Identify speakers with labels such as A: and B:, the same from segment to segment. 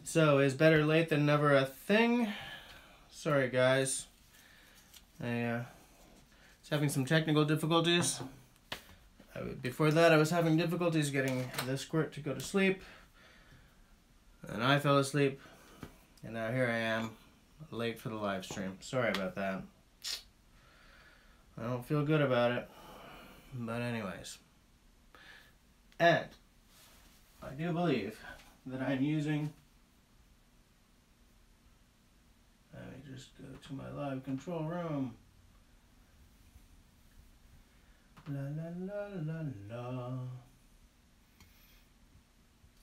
A: So, is better late than never a thing? Sorry, guys. I was having some technical difficulties. Before that, I was having difficulties getting the squirt to go to sleep. And I fell asleep. And now here I am, late for the live stream. Sorry about that. I don't feel good about it. But anyways. And I do believe that I'm using... Let me just go to my live control room. La la la la la.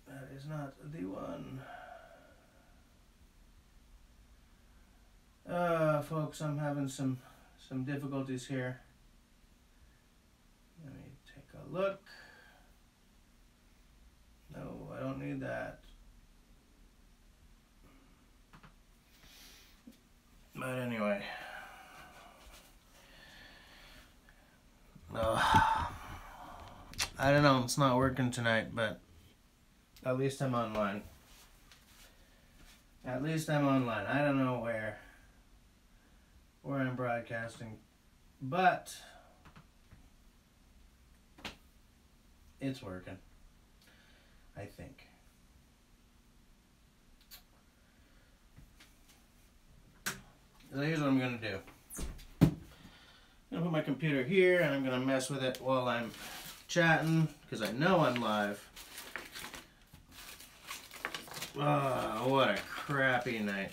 A: That is not the one. Folks, I'm having some difficulties here. Let me take a look. No, I don't need that. But anyway. I don't know, it's not working tonight, but at least I'm online. At least I'm online. I don't know where I'm broadcasting, but it's working, I think. So here's what I'm gonna do. I'm gonna put my computer here and I'm gonna mess with it while I'm chatting, because I know I'm live. Oh, what a crappy night.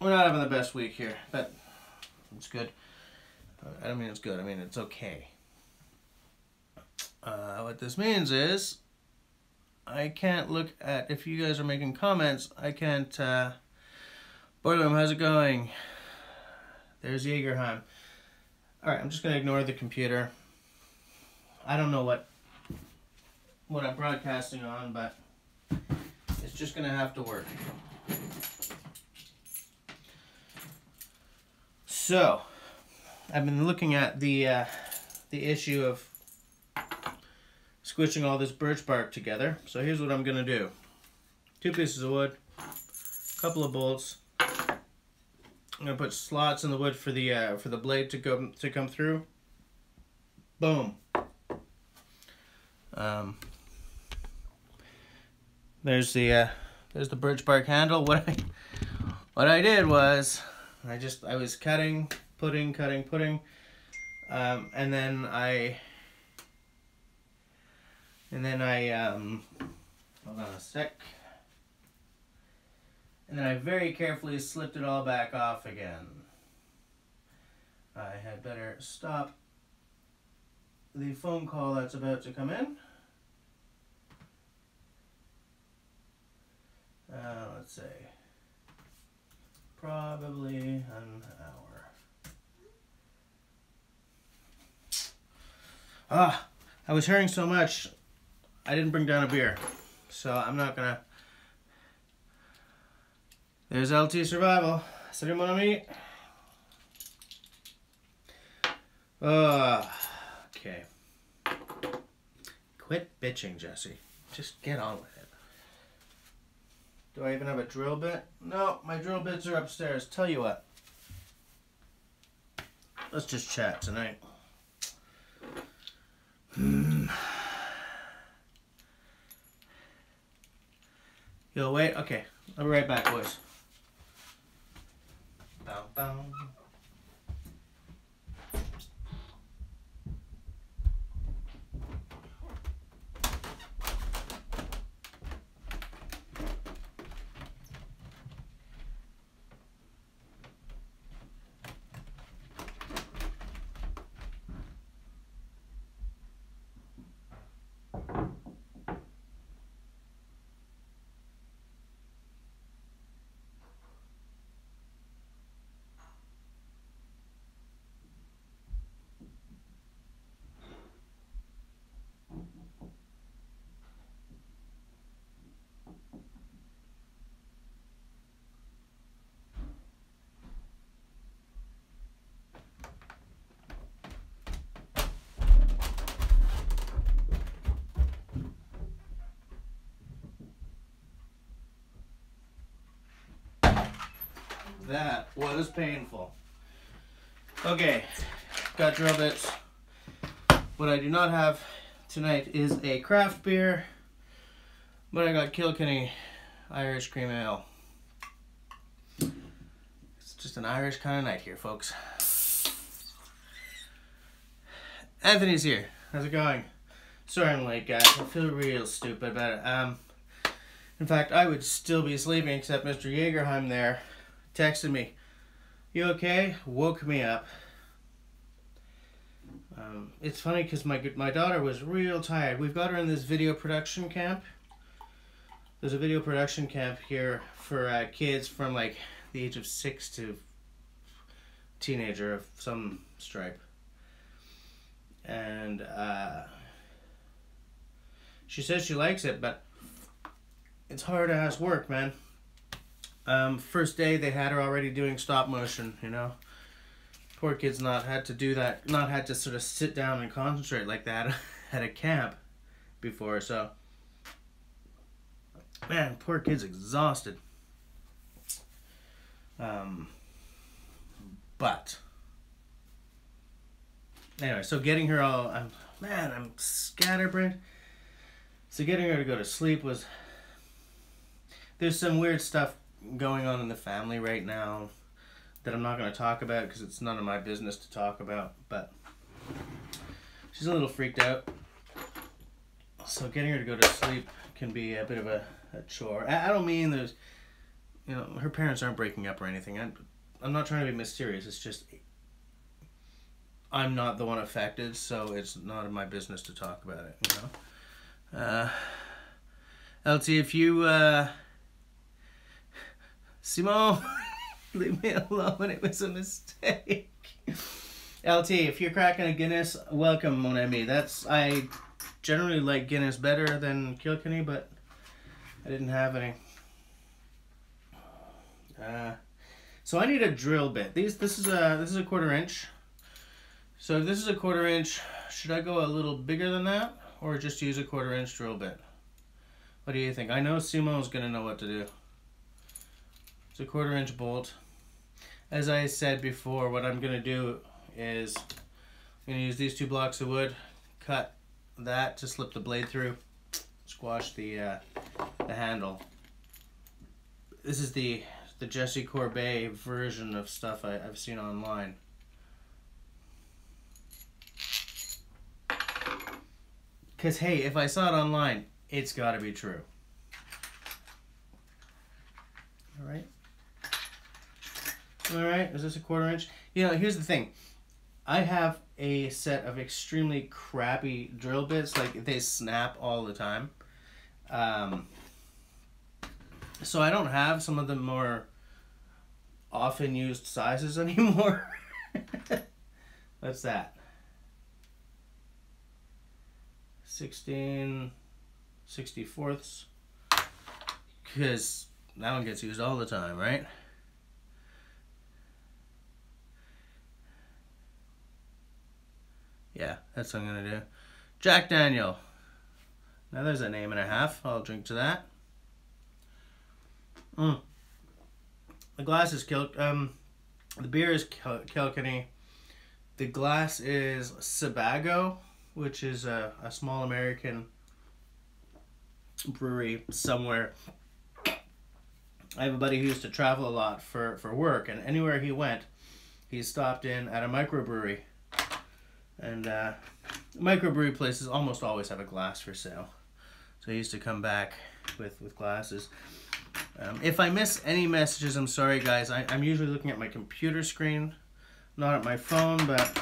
A: We're not having the best week here, but it's good. I don't mean it's good, I mean it's okay. What this means is I can't look at, if you guys are making comments, I can't, Boredom, how's it going? There's Jaegerheim. Alright, I'm just going to ignore the computer. I don't know what I'm broadcasting on, but it's just going to have to work. So, I've been looking at the issue of squishing all this birch bark together. So here's what I'm going to do. 2 pieces of wood, a couple of bolts. I'm going to put slots in the wood for the blade to come through. Boom. There's the birch bark handle. What I did was I was cutting, putting, and then I hold on a sec. And then I very carefully slipped it all back off again. I had better stop the phone call that's about to come in. Let's say probably an hour. I was hearing so much, I didn't bring down a beer, so I'm not gonna. There's LT Survival. Salut mon ami. Okay. Quit bitching, Jesse. Just get on with it. Do I even have a drill bit? No, my drill bits are upstairs. Tell you what. Let's just chat tonight. You'll wait? Okay. I'll be right back, boys. Bow, bow. That was painful. Okay, got drill bits. What I do not have tonight is a craft beer, but I got Kilkenny Irish Cream Ale. It's just an Irish kind of night here, folks. Anthony's here. How's it going? Sorry I'm late, guys. I feel real stupid about it. In fact, I would still be sleeping except Mr. Jagerheim there texted me, "You okay?" Woke me up. It's funny because my daughter was real tired. We've got her in this video production camp. There's a video production camp here for kids from like the age of 6 to teenager of some stripe. And she says she likes it, but it's hard ass work, man. First day they had her already doing stop motion, you know. Poor kid's not had to do that, not had to sort of sit down and concentrate like that at a camp before, so man, poor kid's exhausted. But anyway, so getting her all, I'm scatterbrained. So getting her to go to sleep was, there's some weird stuff going on in the family right now that I'm not going to talk about because it's none of my business to talk about, but she's a little freaked out. So getting her to go to sleep can be a bit of a chore. I don't mean there's, you know, her parents aren't breaking up or anything. I'm not trying to be mysterious. It's just I'm not the one affected, so it's not in my business to talk about it, you know. LT, if you Simon, leave me alone, it was a mistake. LT, if you're cracking a Guinness, welcome, mon ami. I generally like Guinness better than Kilkenny, but I didn't have any. So I need a drill bit. This is a 1/4 inch. So if this is a 1/4 inch, should I go a little bigger than that, or just use a 1/4 inch drill bit? What do you think? I know Simo's gonna know what to do. It's a 1/4 inch bolt. As I said before, what I'm gonna do is I'm gonna use these 2 blocks of wood, cut that to slip the blade through, squash the handle. This is the Jesse Corbeil version of stuff I've seen online. Because, hey, if I saw it online, it's got to be true. Alright. Alright, is this a 1/4 inch? You know, here's the thing. I have a set of extremely crappy drill bits. Like, they snap all the time. So I don't have some of the more often used sizes anymore. What's that? 16/64. Because that one gets used all the time, right? Yeah, that's what I'm gonna do. Jack Daniel. Now there's a name and a half. I'll drink to that. The glass is the beer is Kilkenny. The glass is Sebago, which is a small American brewery somewhere. I have a buddy who used to travel a lot for work, and anywhere he went, he stopped in at a microbrewery. And microbrewery places almost always have a glass for sale. So he used to come back with glasses. If I miss any messages, I'm sorry, guys. I'm usually looking at my computer screen, not at my phone, but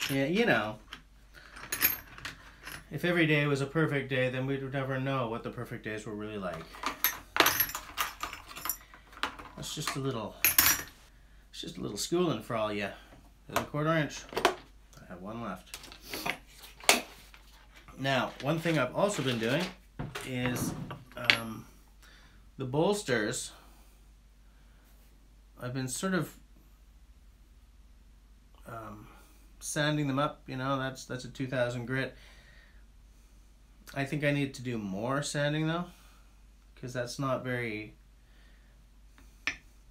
A: yeah, you know. If every day was a perfect day, then we'd never know what the perfect days were really like. That's just a little, it's just a little schooling for all you. There's a 1/4 inch. I have one left. Now, one thing I've also been doing is the bolsters. I've been sort of sanding them up. You know, that's a 2000 grit. I think I need to do more sanding though, because that's not very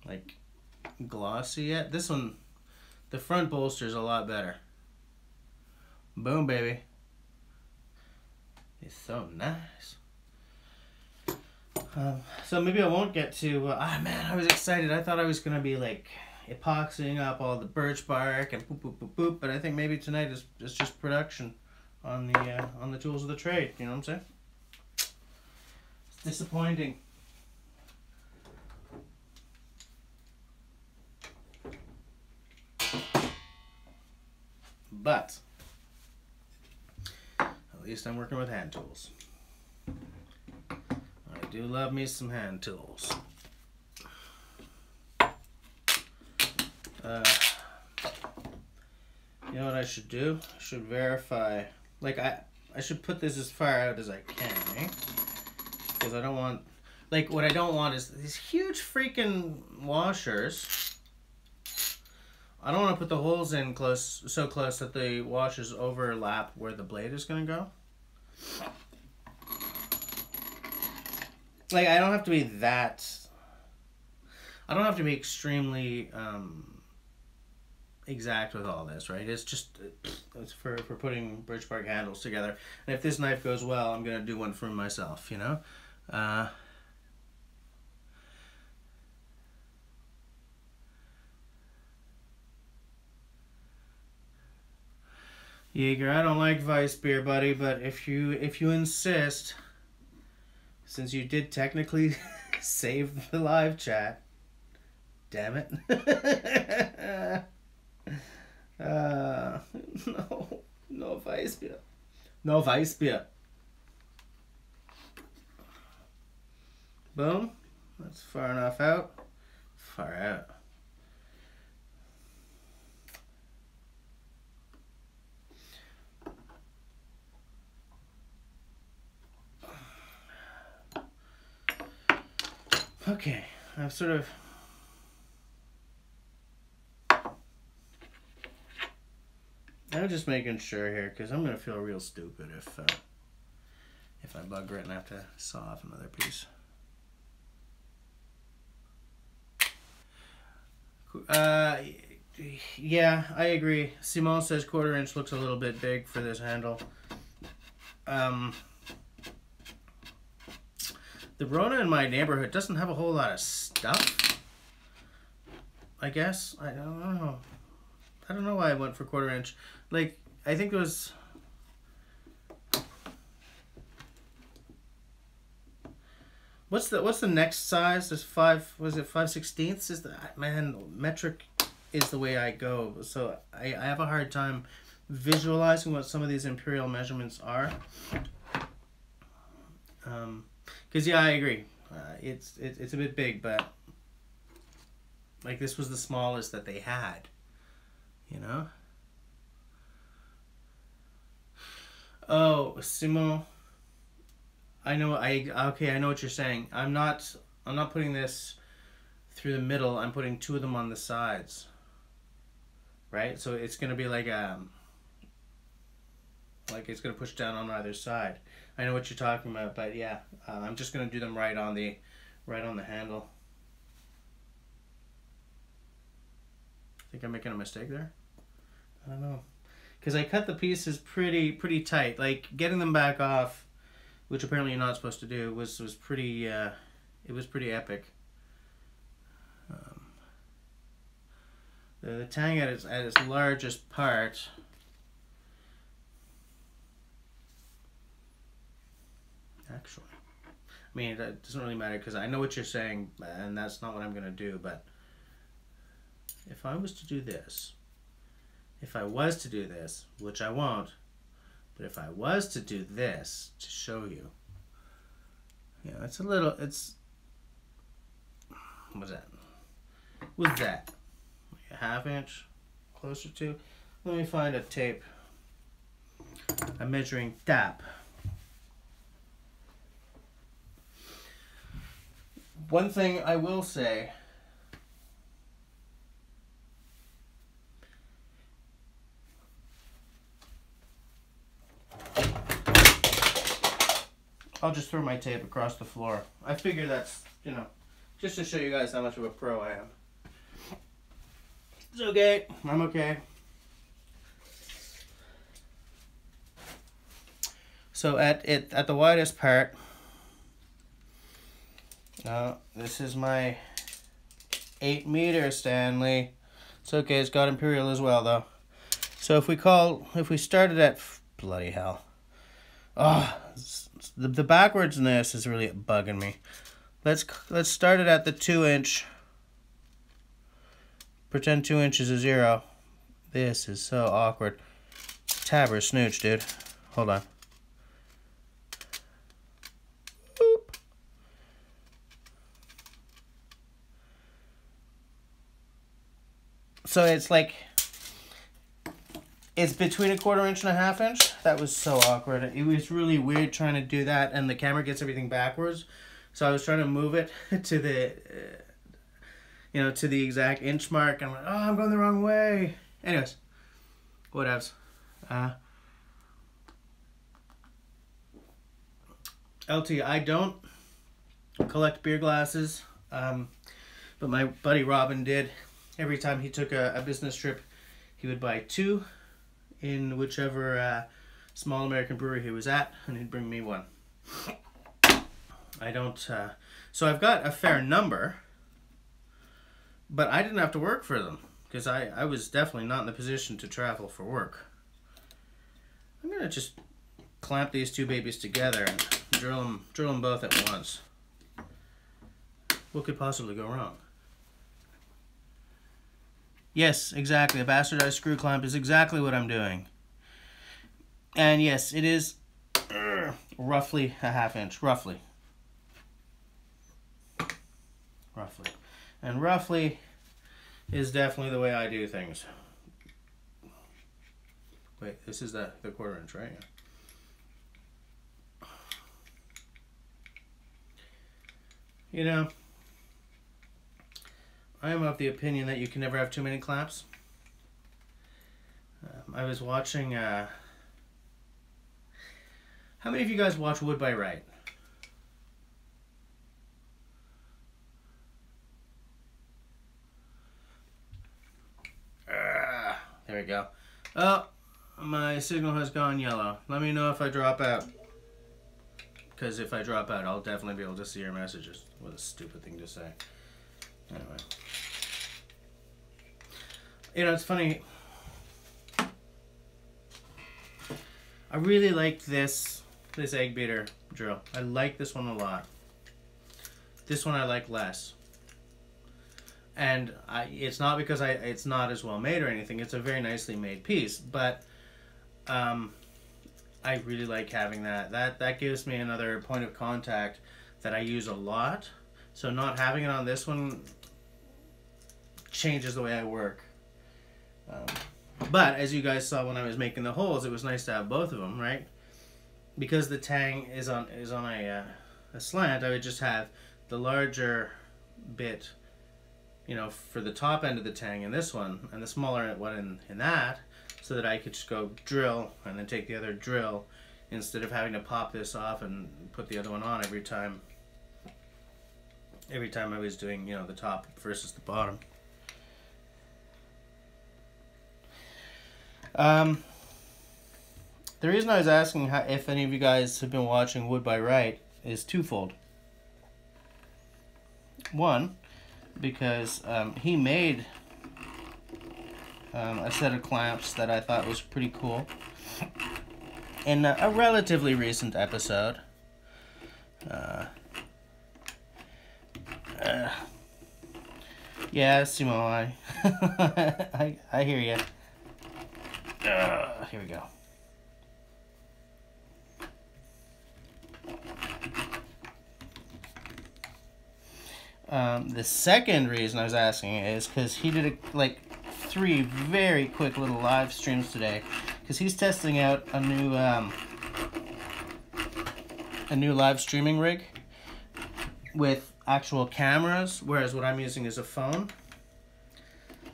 A: like glossy yet. This one, the front bolster is a lot better. Boom, baby. It's so nice. So maybe I won't get to, man, I was excited. I thought I was going to be like epoxying up all the birch bark and boop, boop, boop, boop. But I think maybe tonight is just production on the tools of the trade. You know what I'm saying? It's disappointing. But at least I'm working with hand tools. I do love me some hand tools. You know what I should do? I should verify. Like I should put this as far out as I can, eh? Because I don't want, like, what I don't want is these huge freaking washers. I don't want to put the holes in so close that the washers overlap where the blade is going to go. Like, I don't have to be that... I don't have to be extremely exact with all this, right? It's just it's for putting birch bark handles together. And if this knife goes well, I'm going to do one for myself, you know? Jaeger, I don't like Weiss beer, buddy, but if you insist, since you did technically save the live chat, damn it. No Weiss beer. No Weiss beer. Boom. That's far enough out. Far out. Okay, I've sort of... I'm just making sure here, because I'm going to feel real stupid if I bugger it and I have to saw off another piece. Yeah, I agree. Simone says 1/4 inch looks a little bit big for this handle. The Rona in my neighborhood doesn't have a whole lot of stuff, I guess. I don't know. I don't know why I went for 1/4 inch. Like, I think it was... What's the next size? There's 5/16? Is that, man, metric is the way I go. So I have a hard time visualizing what some of these imperial measurements are. Because yeah, I agree. It's a bit big, but like this was the smallest that they had, you know. Oh, Simo. I know. Okay. I know what you're saying. I'm not putting this through the middle. I'm putting 2 of them on the sides. Right. So it's gonna be like it's gonna push down on either side. I know what you're talking about, but yeah, I'm just gonna do them right on the handle. I think I'm making a mistake there. I don't know, because I cut the pieces pretty tight. Like getting them back off, which apparently you're not supposed to do, was pretty. It was pretty epic. The tang at its largest part. Actually, I mean, that doesn't really matter because I know what you're saying, and that's not what I'm gonna do. But if I was to do this, which I won't, but if I was to do this to show you, it's a little, what's that? What's that? Like a 1/2 inch closer to? Let me find a tape. A measuring tape. One thing I will say, I'll just throw my tape across the floor. I figure that's, Just to show you guys how much of a pro I am. It's okay. I'm okay. So at the widest part, this is my 8-meter Stanley. It's okay, it's got Imperial as well though. So if we started at, bloody hell. Oh, the backwards in this is really bugging me. Let's start it at the 2-inch. Pretend 2 inches is 0. This is so awkward. Tab or snooch, dude. Hold on. Boop. So it's like, it's between a 1/4 inch and a 1/2 inch. That was so awkward. It was really weird trying to do that, and the camera gets everything backwards. So I was trying to move it to the, to the exact inch mark. And I'm like, oh, I'm going the wrong way. Anyways, whatevs. LT, I don't collect beer glasses, but my buddy Robin did. Every time he took a business trip, he would buy 2 in whichever small American brewery he was at, and he'd bring me one. I don't, so I've got a fair number, but I didn't have to work for them, because I was definitely not in the position to travel for work. I'm going to just clamp these 2 babies together and drill them both at once. What could possibly go wrong? Yes, exactly. A bastardized screw clamp is exactly what I'm doing. And yes, it is roughly a 1/2 inch. Roughly. And roughly is definitely the way I do things. Wait, this is the 1/4 inch, right? You know, I am of the opinion that you can never have too many clamps. I was watching, how many of you guys watch Wood by Right? There we go. Oh, my signal has gone yellow. Let me know if I drop out. Because if I drop out, I'll definitely be able to see your messages. What a stupid thing to say. Anyway. You know, it's funny. I really like this egg beater drill. I like this one a lot. This one I like less. And it's not because it's not as well made or anything. It's a very nicely made piece, but I really like having that. That gives me another point of contact that I use a lot. So not having it on this one changes the way I work. But as you guys saw when I was making the holes, it was nice to have both of them, right? Because the tang is on a slant, I would just have the larger bit, you know, for the top end of the tang in this one, and the smaller one in that, so that I could just go drill and then take the other drill instead of having to pop this off and put the other one on every time I was doing, you know, the top versus the bottom. The reason I was asking if any of you guys have been watching Wood by Right is twofold. One, because he made a set of clamps that I thought was pretty cool in a relatively recent episode. Yeah, Simone, I hear you. Here we go. The second reason I was asking is because he did like 3 very quick little live streams today, because he's testing out a new live streaming rig with actual cameras, whereas what I'm using is a phone.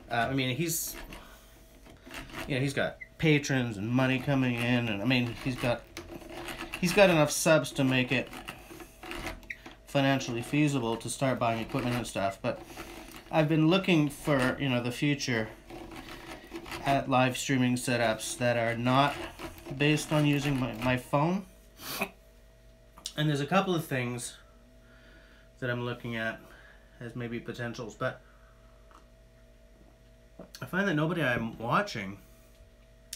A: I mean, he's got patrons and money coming in, and I mean, he's got enough subs to make it financially feasible to start buying equipment and stuff, but I've been looking for, you know, the future at live streaming setups that are not based on using my phone. And there's a couple of things that I'm looking at as maybe potentials, but I find that nobody I'm watching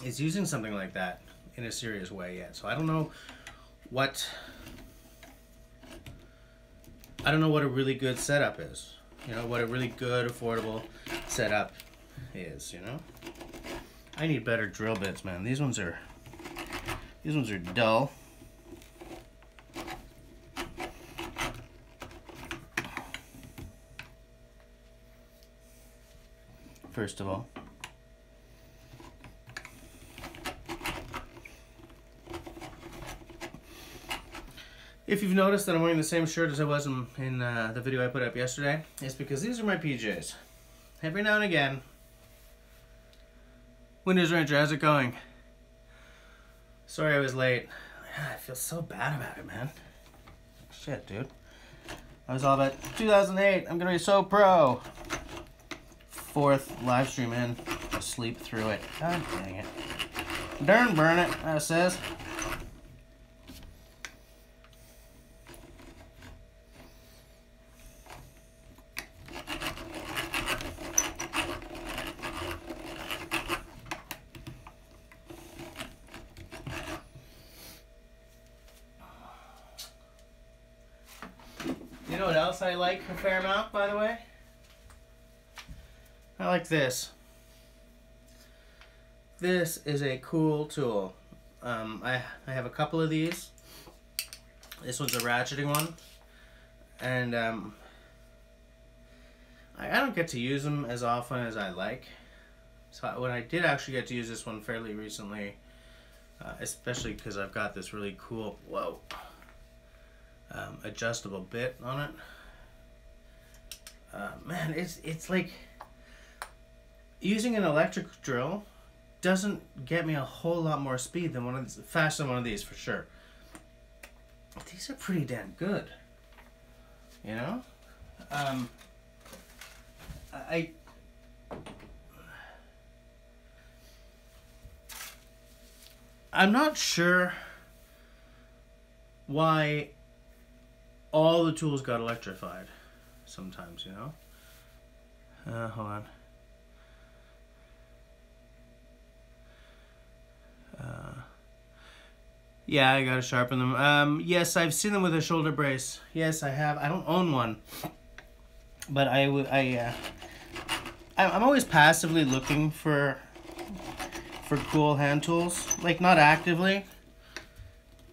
A: is using something like that in a serious way yet. So I don't know what a really good setup is. You know, what a really good, affordable setup is, you know? I need better drill bits, man. These ones are dull. First of all. If you've noticed that I'm wearing the same shirt as I was in the video I put up yesterday, it's because these are my PJs. Every now and again. Windows Ranger, how's it going? Sorry I was late. I feel so bad about it, man. Shit, dude. I was all about 2008, I'm gonna be so pro. 4th live stream in, I'll sleep through it. God dang it. Darn burn it, as it says. You know what else I like a fair amount, by the way? I like this. This is a cool tool. I have a couple of these. This one's a ratcheting one. And I don't get to use them as often as I like. So when I did actually get to use this one fairly recently, especially because I've got this really cool, adjustable bit on it. Man, it's like using an electric drill doesn't get me a whole lot more speed than faster than one of these for sure. These are pretty damn good, you know. I'm not sure why all the tools got electrified sometimes, you know. Hold on. Yeah, I gotta sharpen them. Yes, I've seen them with a shoulder brace. Yes, I have. I don't own one, but I'm always passively looking for cool hand tools. Like, not actively,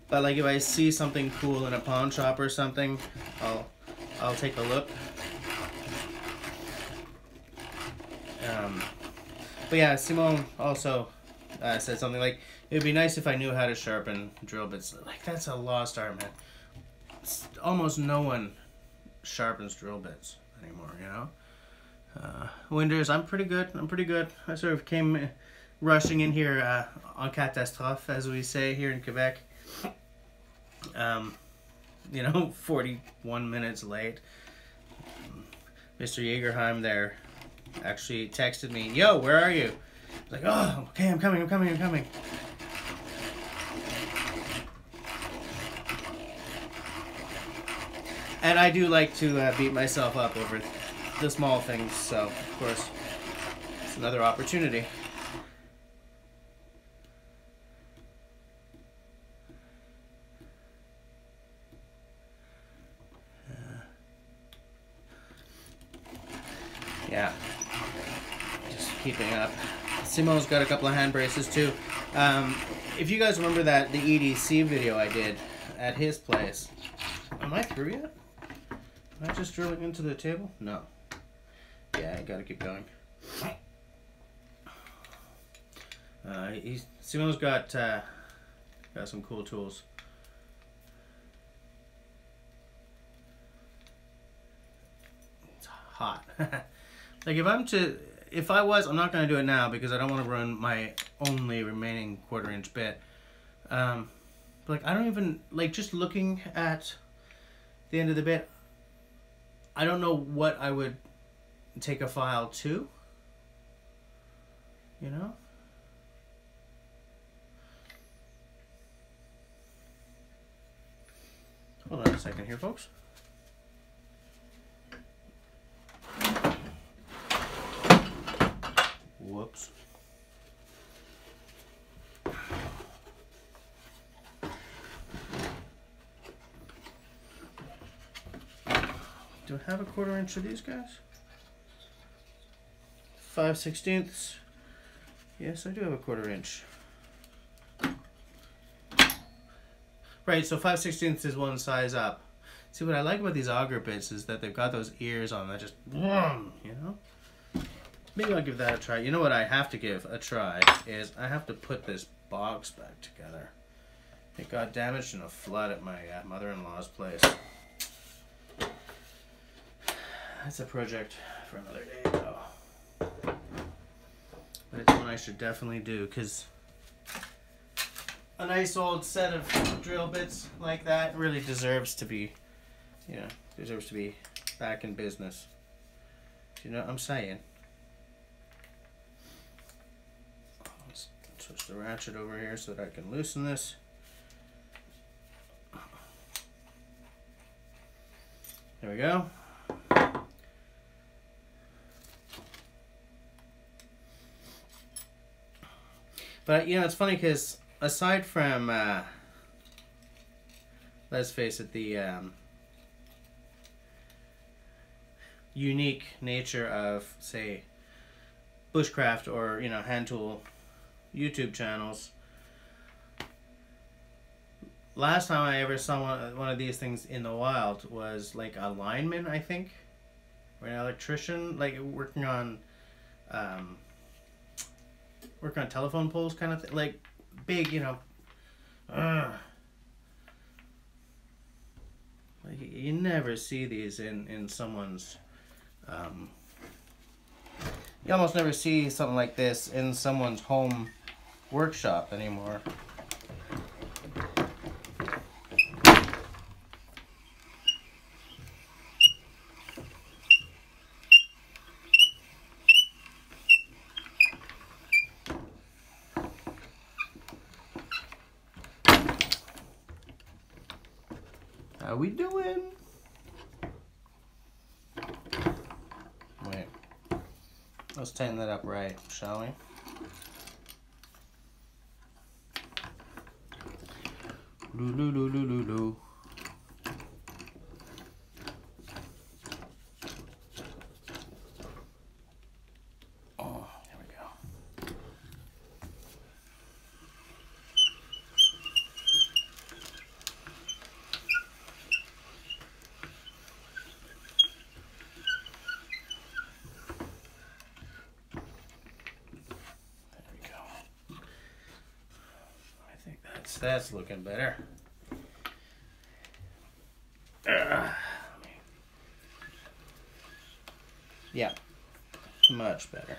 A: but like if I see something cool in a pawn shop or something, I'll take a look. But yeah, Simone also said something like, it would be nice if I knew how to sharpen drill bits. Like, that's a lost art, man. Almost no one sharpens drill bits anymore, you know? Winders, I'm pretty good. I sort of came rushing in here en catastrophe, as we say here in Quebec. You know, 41 minutes late. Mr. Jagerheim there actually texted me, yo, where are you? I was like, oh, okay, I'm coming. And I do like to beat myself up over the small things, so, of course, it's another opportunity. Yeah, just keeping up. Simo's got a couple of hand braces too. If you guys remember the EDC video I did at his place, am I through yet? Am I just drilling into the table? No. Yeah, I gotta keep going. Simo's got some cool tools. It's hot. Like, I'm not going to do it now because I don't want to run my only remaining 1/4 inch bit. But like, I don't even, like, just looking at the end of the bit, I don't know what I would take a file to, you know? Hold on a second here, folks. Whoops. Do I have a 1/4 inch of these guys? 5/16. Yes, I do have a 1/4 inch. Right, so 5/16 is one size up. See, what I like about these auger bits is that they've got those ears on that just, you know? Maybe I'll give that a try. You know what I have to give a try is I have to put this box back together. It got damaged in a flood at my mother-in-law's place. That's a project for another day, though. But it's one I should definitely do, because a nice old set of drill bits like that really deserves to be, you know, deserves to be back in business. Do you know what I'm saying? Let's switch the ratchet over here so that I can loosen this. There we go. But, you know, it's funny because aside from, let's face it, the unique nature of, say, bushcraft or, you know, hand tool YouTube channels, last time I ever saw one of these things in the wild was like a lineman, I think, or an electrician, like working on telephone poles kind of thing, like big, you know, like you never see these in someone's, you almost never see something like this in someone's home workshop anymore. How we doing? Wait. Let's tighten that up right, shall we? Loo. Oh, there we go. That's looking better. Yeah, much better.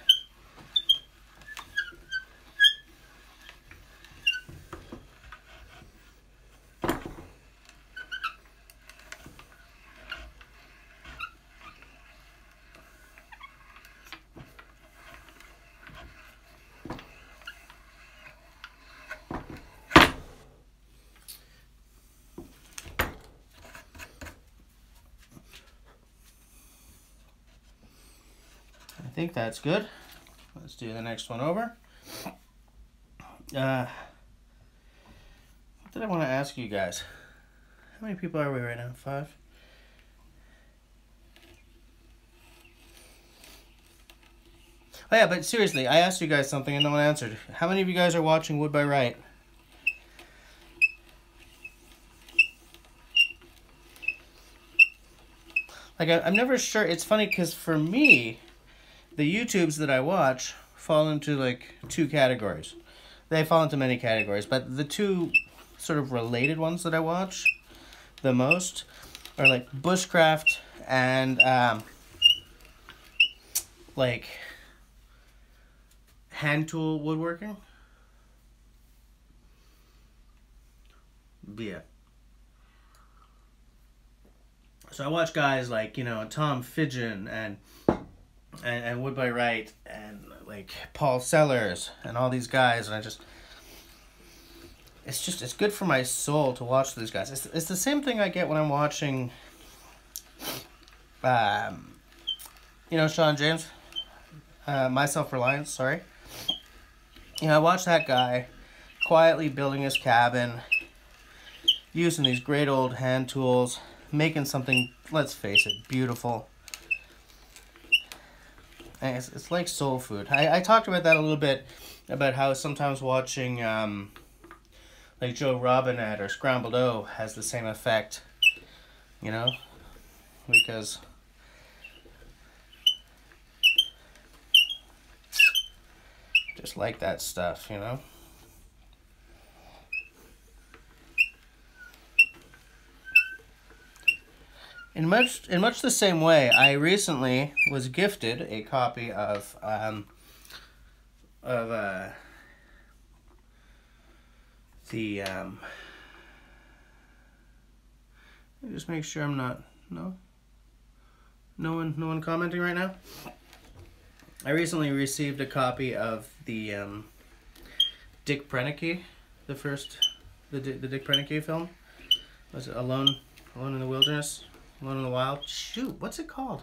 A: I think that's good. Let's do the next one over. What did I want to ask you guys? How many people are we right now? 5? Oh yeah, but seriously, I asked you guys something and no one answered. How many of you guys are watching Wood by Right? Like, I'm never sure. It's funny because for me, the YouTubes that I watch fall into like 2 categories. They fall into many categories, but the 2 sort of related ones that I watch the most are like Bushcraft and like hand tool woodworking. Yeah. So I watch guys like, you know, Tom Fidgen and Wood by Wright and like Paul Sellers and all these guys, and it's good for my soul to watch these guys. It's the same thing I get when I'm watching you know, Sean James, My Self-Reliance, sorry. You know, I watch that guy quietly building his cabin, using these great old hand tools, making something, let's face it, beautiful. And it's like soul food. I talked about that a little bit, about how sometimes watching like Joe Robinette or Scrambled O has the same effect, you know, because just like that stuff, you know. In much the same way, I recently was gifted a copy of just make sure I'm not no one commenting right now. I recently received a copy of the Dick Proenneke, the Dick Proenneke film. Was it Alone in the Wilderness? Alone in the Wild? Shoot, what's it called?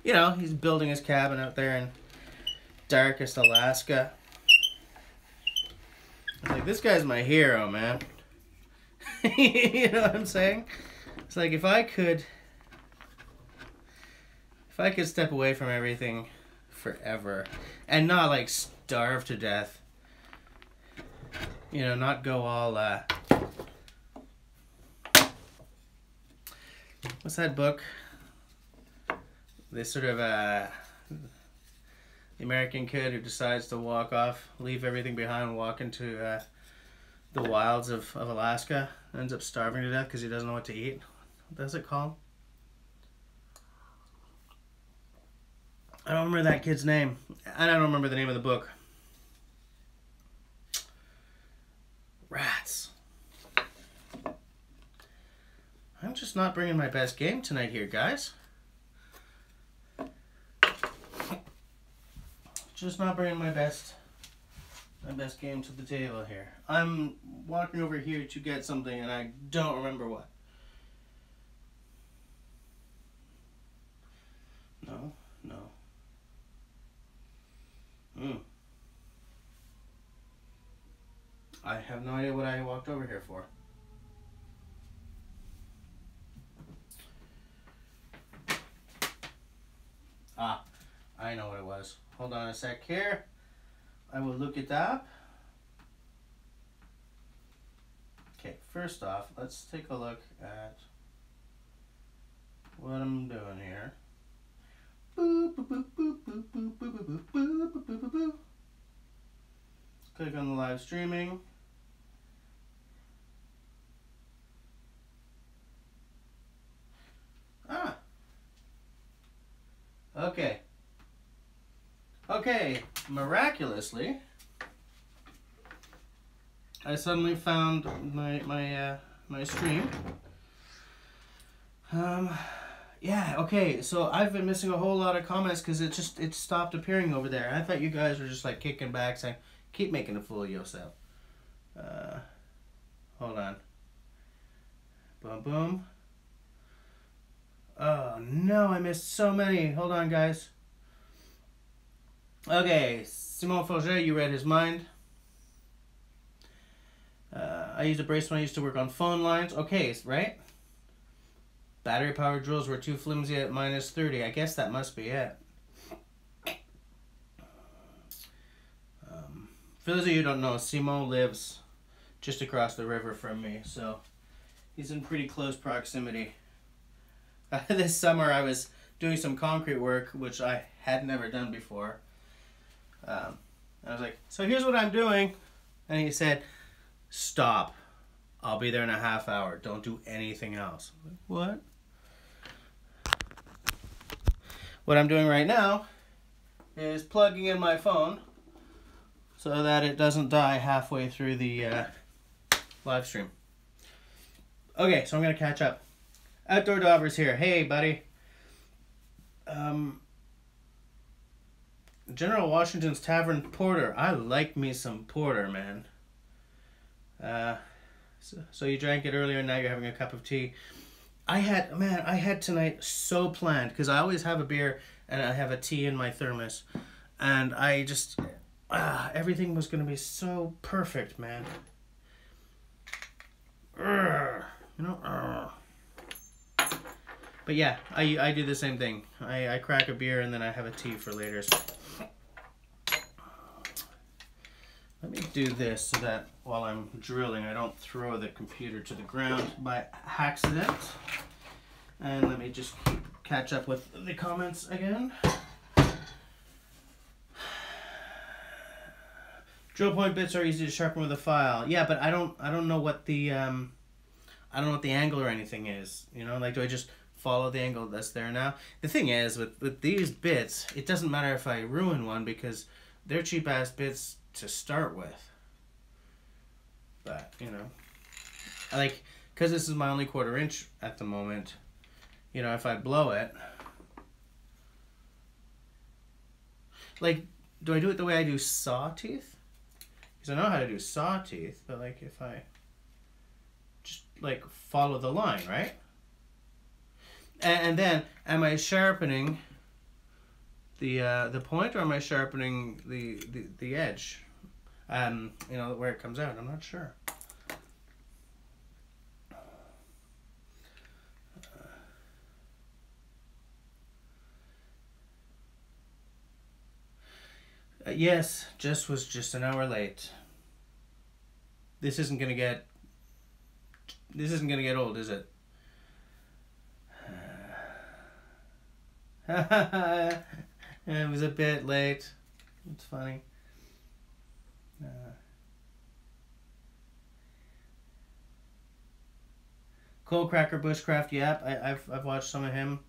A: You know, he's building his cabin out there in darkest Alaska. It's like, this guy's my hero, man. You know what I'm saying? It's like, if I could step away from everything forever and not like starve to death, you know, not go all what's that book? This sort of the American kid who decides to walk off, leave everything behind, and walk into the wilds of Alaska, ends up starving to death because he doesn't know what to eat. What does it called? I don't remember that kid's name, and I don't remember the name of the book. Rats. I'm just not bringing my best game tonight here, guys. Just not bringing my best game to the table here. I'm walking over here to get something and I don't remember what. No. I have no idea what I walked over here for. Ah, I know what it was. Hold on a sec here. I will look it up. Okay, first off, let's take a look at what I'm doing here. Boop, boop, boop, boop, boop, boop, boop, boop, boop, boop, boop, boop. Click on the live streaming. Ah. Okay, miraculously, I suddenly found my stream. Yeah, okay, so I've been missing a whole lot of comments because it stopped appearing over there. I thought you guys were just like kicking back saying, keep making a fool of yourself. Hold on. Boom, boom. Oh no, I missed so many. Hold on, guys. Okay, Simon Forget, you read his mind. I used a bracelet when I used to work on phone lines. Okay, right? Battery powered drills were too flimsy at -30. I guess that must be it. For those of you who don't know, Simon lives just across the river from me, so he's in pretty close proximity. This summer I was doing some concrete work, which I had never done before. I was like, so here's what I'm doing. And he said, stop. I'll be there in a half hour. Don't do anything else. I'm like, what? What I'm doing right now is plugging in my phone so that it doesn't die halfway through the live stream. Okay, so I'm going to catch up. Outdoor Daubers here. Hey, buddy. General Washington's Tavern Porter. I like me some porter, man. So you drank it earlier and now you're having a cup of tea. I had tonight so planned because I always have a beer and I have a tea in my thermos. And I just, everything was going to be so perfect, man. You know, But yeah, I do the same thing. I crack a beer and then I have a tea for later. Let me do this so that while I'm drilling, I don't throw the computer to the ground by accident. And let me just catch up with the comments again. Drill point bits are easy to sharpen with a file. Yeah, but I don't know what the I don't know what the angle or anything is. You know, like, do I just follow the angle that's there now? The thing is, with these bits, it doesn't matter if I ruin one because they're cheap ass bits to start with. But, you know, because this is my only 1/4 inch at the moment, you know, if I blow it, like, do I do it the way I do saw teeth? Because I know how to do saw teeth, but like if I just like follow the line, right? And then, am I sharpening the point, or am I sharpening the edge? You know, where it comes out. I'm not sure. Yes, Jess was just an hour late. This isn't gonna get old, is it? It was a bit late. It's funny. Cold Cracker Bushcraft, yep, I've watched some of him.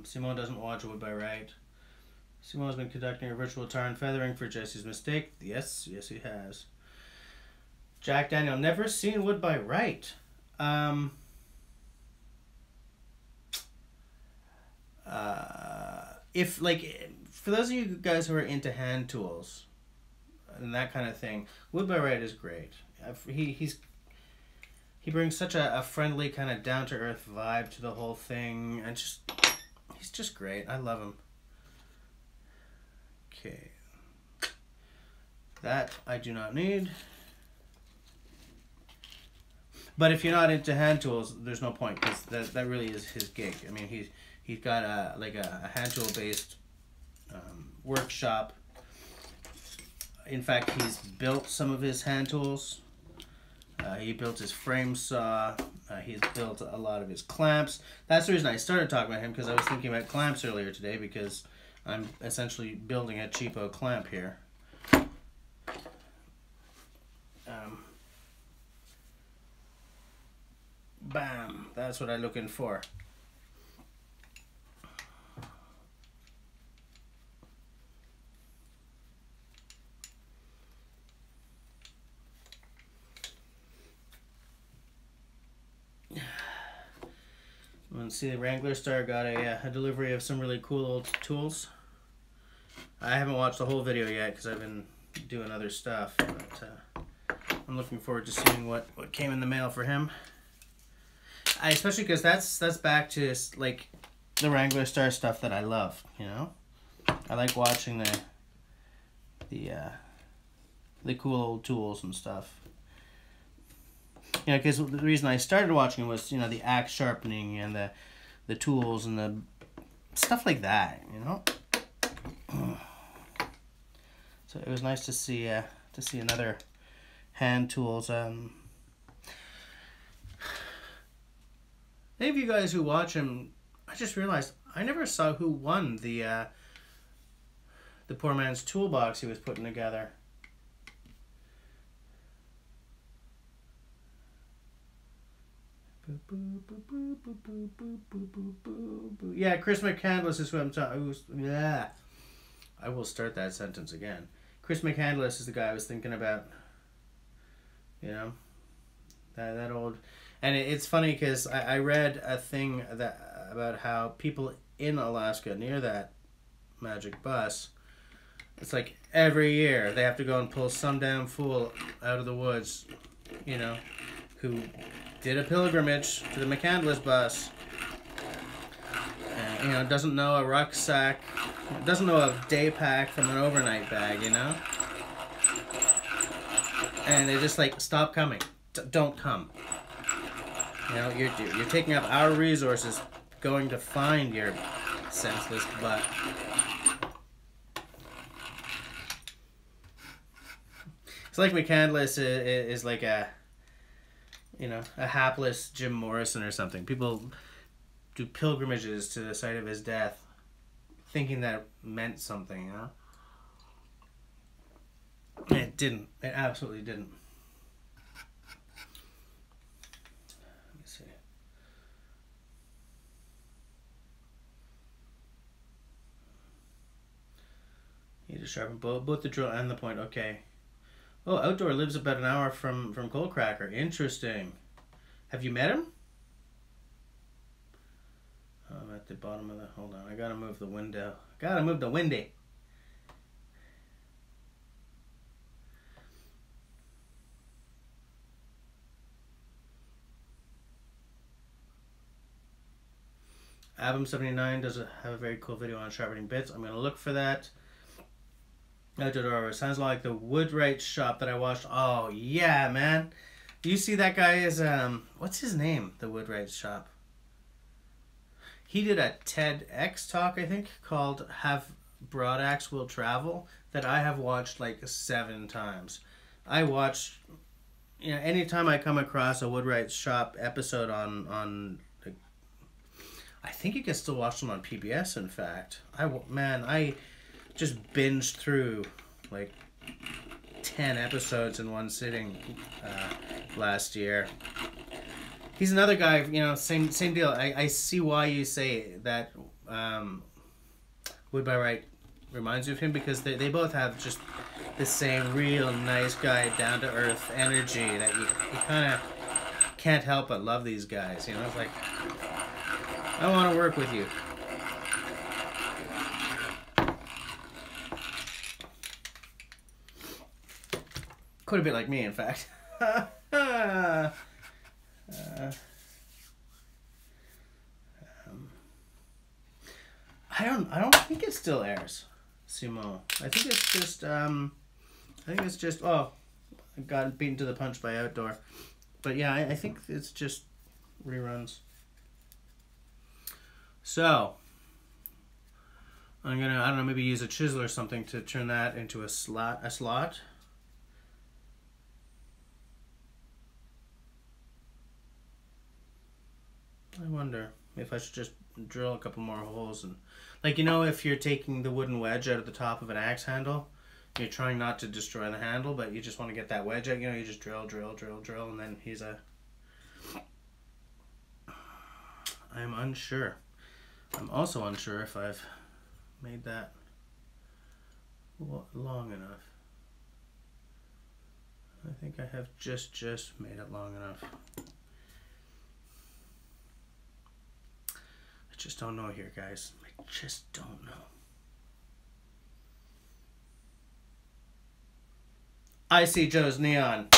A: Simone doesn't watch Wood by Right. Simone's been conducting a virtual tar and feathering for Jesse's mistake. Yes, he has. Jack Daniel, never seen Wood by Right. If, like, for those of you guys who are into hand tools and that kind of thing, Wood by Right is great. He brings such a friendly, kind of down-to-earth vibe to the whole thing, and he's just great. I love him. Okay. That I do not need. But if you're not into hand tools, there's no point, because that really is his gig. I mean, he's got a hand tool based workshop. In fact, he's built some of his hand tools. He built his frame saw. He's built a lot of his clamps. That's the reason I started talking about him, because I was thinking about clamps earlier today, because I'm essentially building a cheapo clamp here. Bam! That's what I'm looking for. Want to see the Wrangler Star got a delivery of some really cool old tools. I haven't watched the whole video yet because I've been doing other stuff, but I'm looking forward to seeing what came in the mail for him. Especially because that's back to like the Wrangler Star stuff that I love. You know, I like watching the cool old tools and stuff. You know, because the reason I started watching was, you know, the axe sharpening and the tools and the stuff like that, you know. So it was nice to see another hand tools. Any of you guys who watch him, I just realized I never saw who won the poor man's toolbox he was putting together. Yeah, Chris McCandless is who I'm talking. Yeah, I will start that sentence again. Chris McCandless is the guy I was thinking about. You know, that old. And it's funny because I read a thing about how people in Alaska near that magic bus, it's like every year they have to go and pull some damn fool out of the woods, you know, who did a pilgrimage to the McCandless bus, and, you know, doesn't know a rucksack, doesn't know a day pack from an overnight bag, you know? And they're just like, stop coming. Don't come. You know, you're taking up our resources going to find your senseless butt. It's like McCandless is like a, you know, a hapless Jim Morrison or something. People do pilgrimages to the site of his death thinking that it meant something, you know? And it didn't. It absolutely didn't. Let me see. You need to sharpen both the drill and the point. Okay. Oh, Outdoor lives about an hour from Coalcracker. Interesting. Have you met him? Oh, I'm at the bottom of the... Hold on. I gotta move the window. Gotta move the windy. Abum79 does have a very cool video on sharpening bits. I'm gonna look for that. Outdoor sounds like the Woodwright shop that I watched. Oh yeah, man. You see that guy is what's his name? The Woodwright shop. He did a TEDx talk, I think, called "Have Broadaxe Will Travel" that I have watched like 7 times. I watch, you know, anytime I come across a Woodwright shop episode on I think you can still watch them on PBS. In fact, I just binged through like 10 episodes in one sitting last year. He's another guy, you know, same deal. I see why you say that Wood by Right reminds you of him, because they both have just the same real nice guy, down to earth energy that you kind of can't help but love these guys. You know, it's like, I want to work with you. Quite a bit like me, in fact. I don't think it still airs, Simon. I think it's just oh, I got beaten to the punch by Outdoor. But yeah, I think it's just reruns. So I'm gonna, I don't know, maybe use a chisel or something to turn that into a slot. I wonder if I should just drill a couple more holes, and like, you know, if you're taking the wooden wedge out of the top of an axe handle, you're trying not to destroy the handle, but you just want to get that wedge out, you know, you just drill, and then I'm unsure. I'm also unsure if I've made that long enough. I think I have just made it long enough. I just don't know here, guys. I just don't know. I see Joe's neon.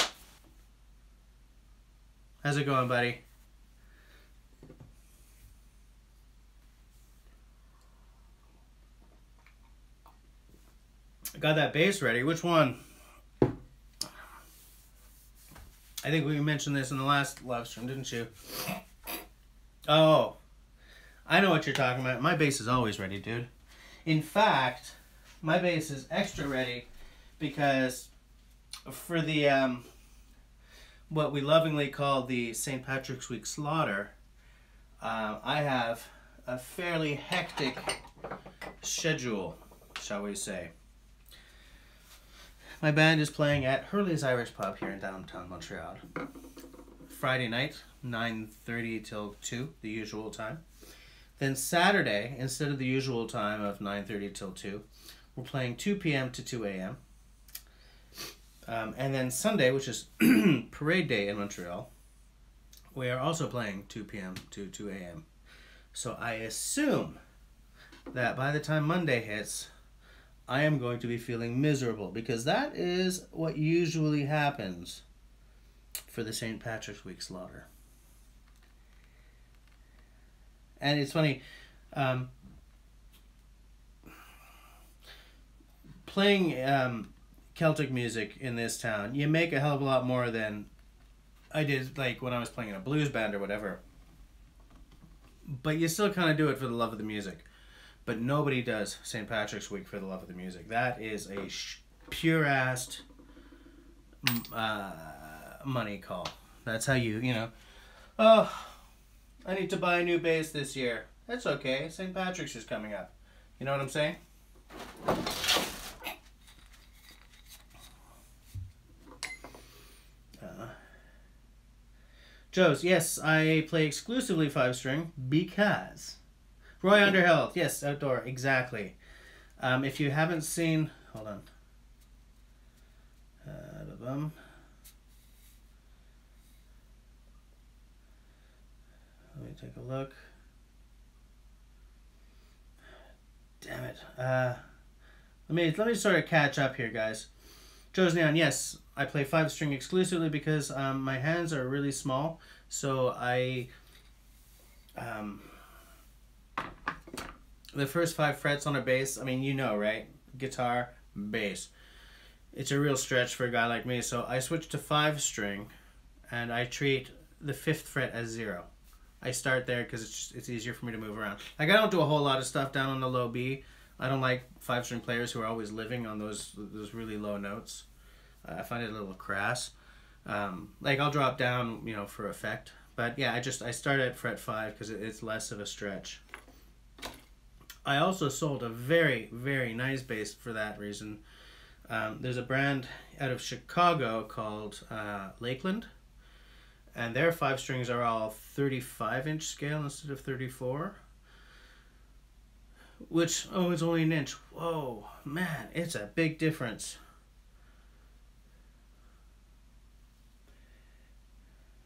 A: How's it going, buddy? I got that base ready. Which one? I think we mentioned this in the last live stream, didn't you? Oh, I know what you're talking about. My base is always ready, dude. In fact, my base is extra ready because for the what we lovingly call the St. Patrick's Week slaughter, I have a fairly hectic schedule, shall we say. My band is playing at Hurley's Irish Pub here in downtown Montreal. Friday night, 9:30 till 2, the usual time. Then Saturday, instead of the usual time of 9:30 till 2, we're playing 2 p.m. to 2 a.m. And then Sunday, which is parade day in Montreal, we are also playing 2 p.m. to 2 a.m. So I assume that by the time Monday hits, I am going to be feeling miserable, because that is what usually happens for the St. Patrick's Week slaughter. And it's funny, playing Celtic music in this town, you make a hell of a lot more than I did like when I was playing in a blues band or whatever. But you still kind of do it for the love of the music. But nobody does St. Patrick's Week for the love of the music. That is a pure-assed money call. That's how you know, oh, I need to buy a new bass this year. That's okay. St. Patrick's is coming up. You know what I'm saying? Joe's, yes, I play exclusively 5-string because... Roy Underhill, yes, outdoor, exactly. If you haven't seen... Hold on. Let me take a look. Damn it. Let me sort of catch up here, guys. Joe's Neon, yes, I play 5-string exclusively because my hands are really small, so the first 5 frets on a bass, I mean, you know, right? Guitar, bass. It's a real stretch for a guy like me, so I switched to 5-string, and I treat the 5th fret as 0. I start there because it's easier for me to move around. Like, I don't do a whole lot of stuff down on the low B. I don't like 5-string players who are always living on those really low notes. I find it a little crass. Like, I'll drop down, you know, for effect. But yeah, I start at fret 5 because it's less of a stretch. I also sold a very, very nice bass for that reason. There's a brand out of Chicago called Lakeland, and their 5 strings are all 35-inch scale instead of 34. Which, oh, it's only an inch. Whoa, man, it's a big difference.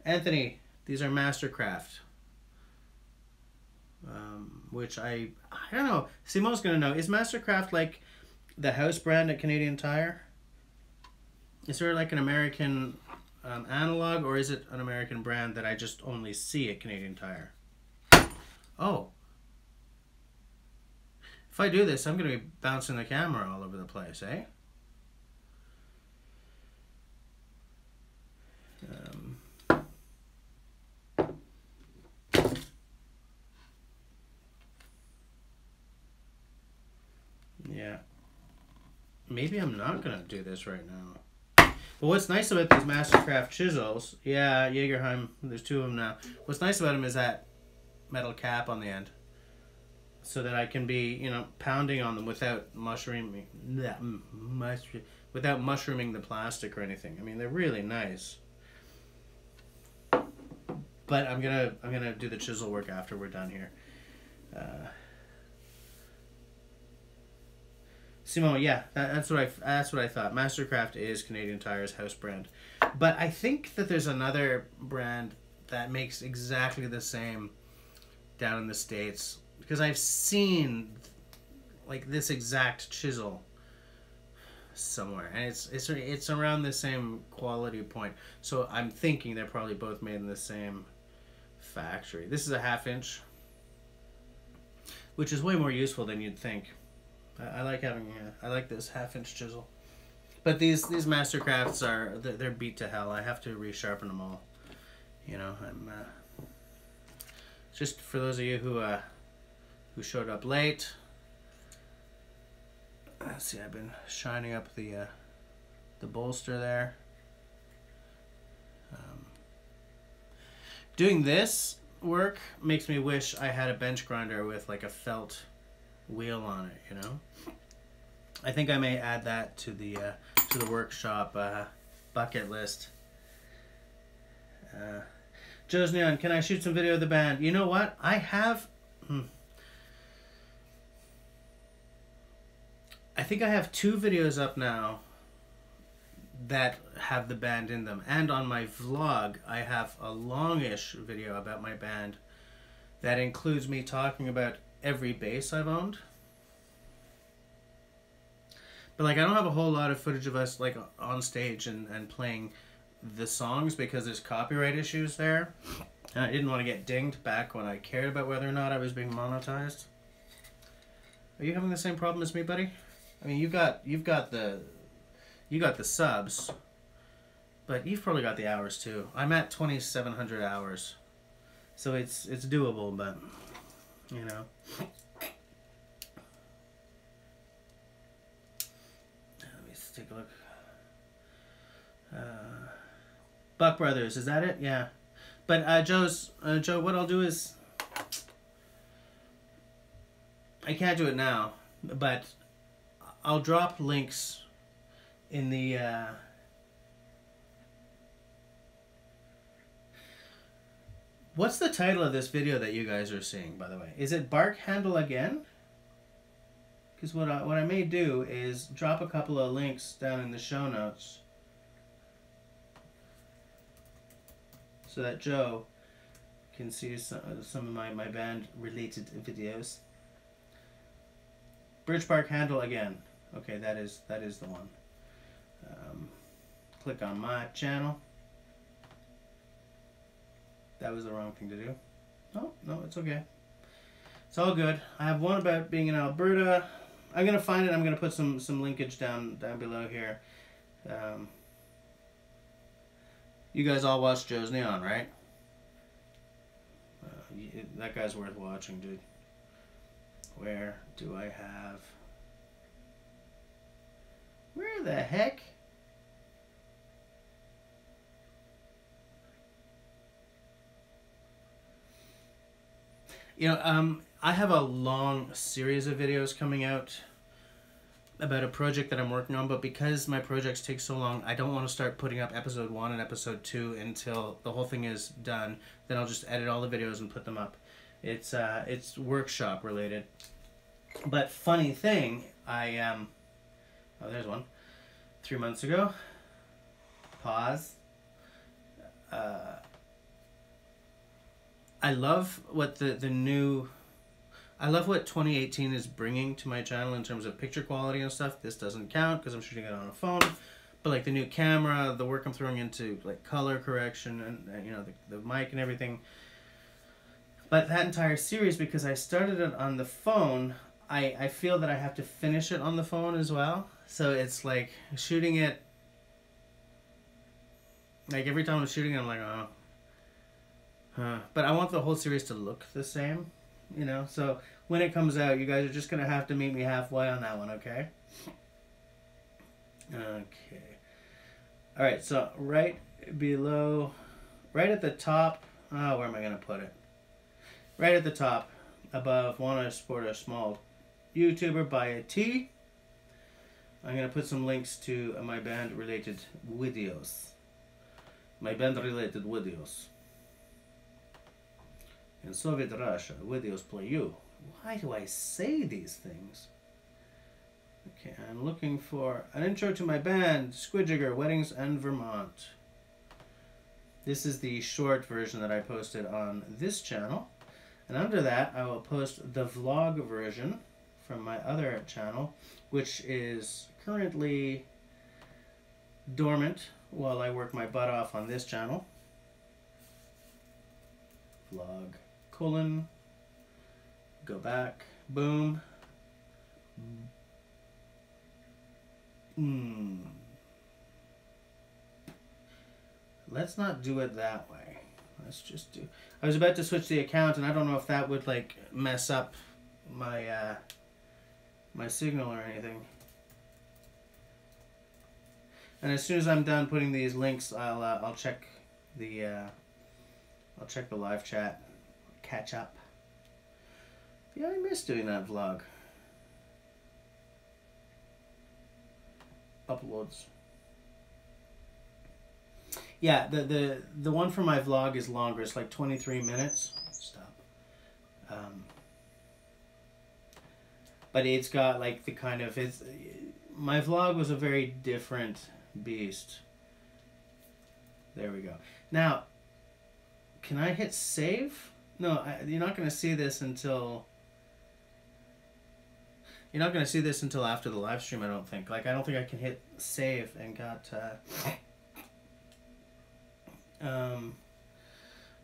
A: Anthony, these are Mastercraft. Which I don't know. Simo's gonna know. Is Mastercraft like the house brand at Canadian Tire? Is there like an American analog, or is it an American brand that I just only see at Canadian Tire? Oh. If I do this, I'm gonna be bouncing the camera all over the place, eh? Yeah. Maybe I'm not going to do this right now. But what's nice about these Mastercraft chisels, yeah, Jagerheim, there's 2 of them now. What's nice about them is that metal cap on the end. So that I can be, you know, pounding on them without mushrooming the plastic or anything. I mean, they're really nice. But I'm gonna do the chisel work after we're done here. Simone, yeah, that's what I thought. Mastercraft is Canadian Tire's house brand, but I think that there's another brand that makes exactly the same down in the States, because I've seen like this exact chisel somewhere, and it's around the same quality point. So I'm thinking they're probably both made in the same factory. This is a 1/2 inch, which is way more useful than you'd think. I like having I like this 1/2 inch chisel, but these Mastercrafts they're beat to hell. I have to resharpen them all. You know, I'm just for those of you who showed up late. Let's see, I've been shining up the bolster there. Doing this work makes me wish I had a bench grinder with like a felt wheel on it, you know. I think I may add that to the workshop bucket list. Joe's Neon, can I shoot some video of the band? You know what? I have. I think I have 2 videos up now that have the band in them. And on my vlog, I have a longish video about my band that includes me talking about every bass I've owned. But like, I don't have a whole lot of footage of us like on stage and playing the songs because there's copyright issues there. And I didn't want to get dinged back when I cared about whether or not I was being monetized. Are you having the same problem as me, buddy? I mean, you've got the subs, but you've probably got the hours too. I'm at 2,700 hours, so it's doable, but you know. Let me take a look. Buck Brothers, is that it? Yeah. But Joe, what I'll do is, I can't do it now, but I'll drop links in the what's the title of this video that you guys are seeing, by the way? Is it Bark Handle Again? Because what I may do is drop a couple of links down in the show notes so that Joe can see some of my band related videos. Birch Bark Handle Again. Okay, that is the one. Click on my channel. That was the wrong thing to do. No, it's okay. It's all good. I have one about being in Alberta. I'm gonna find it. I'm gonna put some linkage down below here. You guys all watched Joe's Neon, right? That guy's worth watching, dude. Where do I have? Where the heck? You know, I have a long series of videos coming out about a project that I'm working on, but because my projects take so long, I don't want to start putting up episode 1 and episode 2 until the whole thing is done. Then I'll just edit all the videos and put them up. It's workshop related. But funny thing, oh, there's one. 3 months ago. Pause. I love what I love what 2018 is bringing to my channel in terms of picture quality and stuff. This doesn't count because I'm shooting it on a phone. But like the new camera, the work I'm throwing into like color correction and you know, the mic and everything. But that entire series, because I started it on the phone, I feel that I have to finish it on the phone as well. So it's like shooting it, like every time I'm shooting it, I'm like, oh. But I want the whole series to look the same, you know? So when it comes out, you guys are just going to have to meet me halfway on that one, okay? Okay. Alright, so right below, right at the top, where am I going to put it? Right at the top, above, want to support a small YouTuber, buy a tea. I'm going to put some links to my band related videos. My band related videos. In Soviet Russia, videos play you. Why do I say these things? Okay, I'm looking for an intro to my band, Squidjigger, Weddings and Vermont. This is the short version that I posted on this channel. And under that, I will post the vlog version from my other channel, which is currently dormant while I work my butt off on this channel. Vlog, colon, go back, boom. Let's not do it that way. Let's just do... I was about to switch the account, and I don't know if that would, like, mess up my, my signal or anything. And as soon as I'm done putting these links, I'll check the live chat, catch up. Yeah, I miss doing that vlog. Uploads. Yeah, the one for my vlog is longer. It's like 23 minutes. Stop. But it's got like the kind of... my vlog was a very different beast. There we go. Now, can I hit save? No, you're not going to see this until... You're not going to see this until after the live stream, I don't think. Like, I don't think I can hit save and got...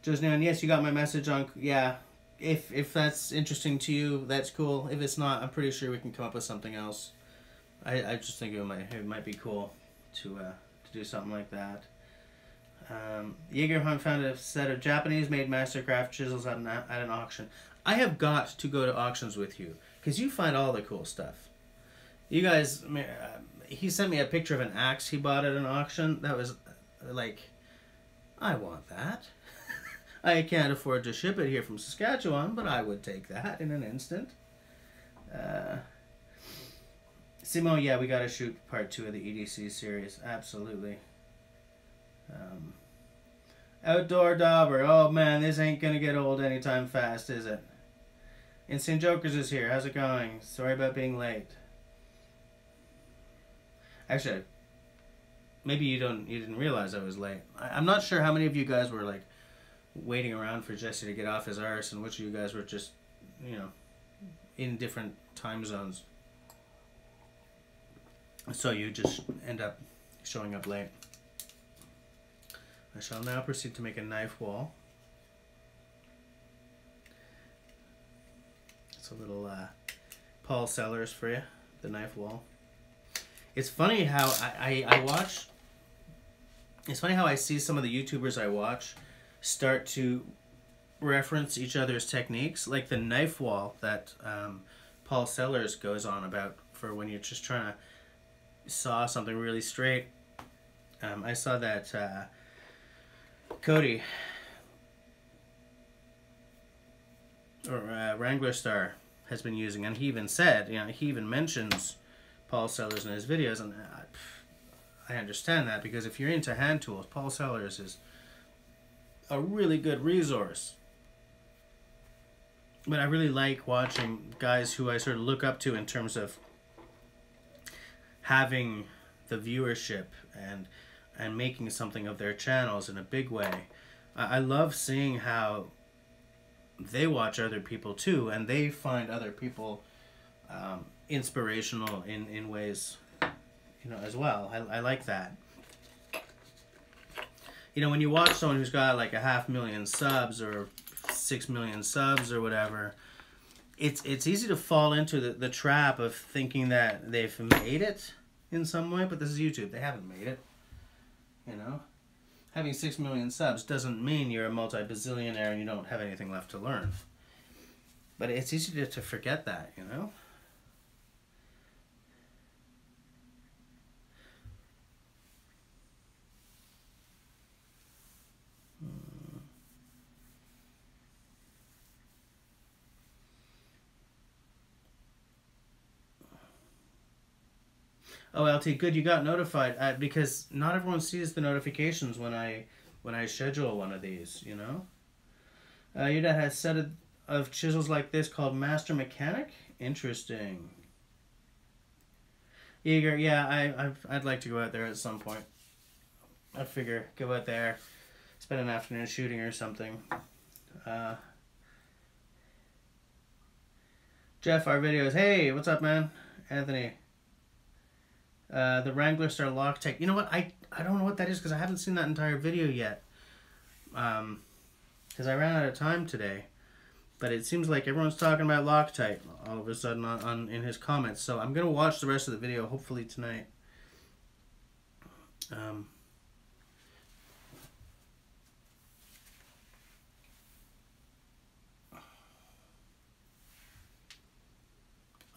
A: Josnan, yes, you got my message on... Yeah, if that's interesting to you, that's cool. If it's not, I'm pretty sure we can come up with something else. I just think it might be cool to do something like that. Jaegerhunt found a set of Japanese-made Mastercraft chisels at an auction. I have got to go to auctions with you, because you find all the cool stuff. You guys, he sent me a picture of an axe he bought at an auction. That was like, I want that. I can't afford to ship it here from Saskatchewan, but I would take that in an instant. Simo, yeah, we got to shoot part 2 of the EDC series. Absolutely. Outdoor Dauber. Oh man, this ain't gonna get old anytime fast, is it? Insane Jokers is here. How's it going? Sorry about being late. Actually, maybe you didn't realize I was late. I'm not sure how many of you guys were like waiting around for Jesse to get off his arse, and which of you guys were just, you know, in different time zones. So you just end up showing up late. I shall now proceed to make a knife wall. It's a little Paul Sellers for you, the knife wall. It's funny how I watch. It's funny how I see some of the YouTubers I watch start to reference each other's techniques, like the knife wall that Paul Sellers goes on about for when you're just trying to saw something really straight. I saw that Cody or Wrangler Star has been using, and he even said, you know, he even mentions Paul Sellers in his videos, and I understand that, because if you're into hand tools, Paul Sellers is a really good resource. But I really like watching guys who I sort of look up to in terms of having the viewership and making something of their channels in a big way. I love seeing how they watch other people too, and they find other people inspirational in ways, you know, as well. I like that. You know, when you watch someone who's got like 500,000 subs or 6 million subs or whatever, it's easy to fall into the trap of thinking that they've made it in some way, but this is YouTube. They haven't made it. You know, having 6 million subs doesn't mean you're a multi-bazillionaire and you don't have anything left to learn. But it's easy to forget that, you know. Oh, LT, good, you got notified, because not everyone sees the notifications when I schedule one of these, you know? Your dad has a set of chisels like this called Master Mechanic? Interesting. Eager, yeah, I'd like to go out there at some point. I figure, go out there, spend an afternoon shooting or something. Jeff, our videos, hey, what's up, man? Anthony. The Wrangler Star Loctite. You know what? I don't know what that is, because I haven't seen that entire video yet. Because I ran out of time today. But it seems like everyone's talking about Loctite all of a sudden in his comments. So I'm going to watch the rest of the video, hopefully tonight. I'll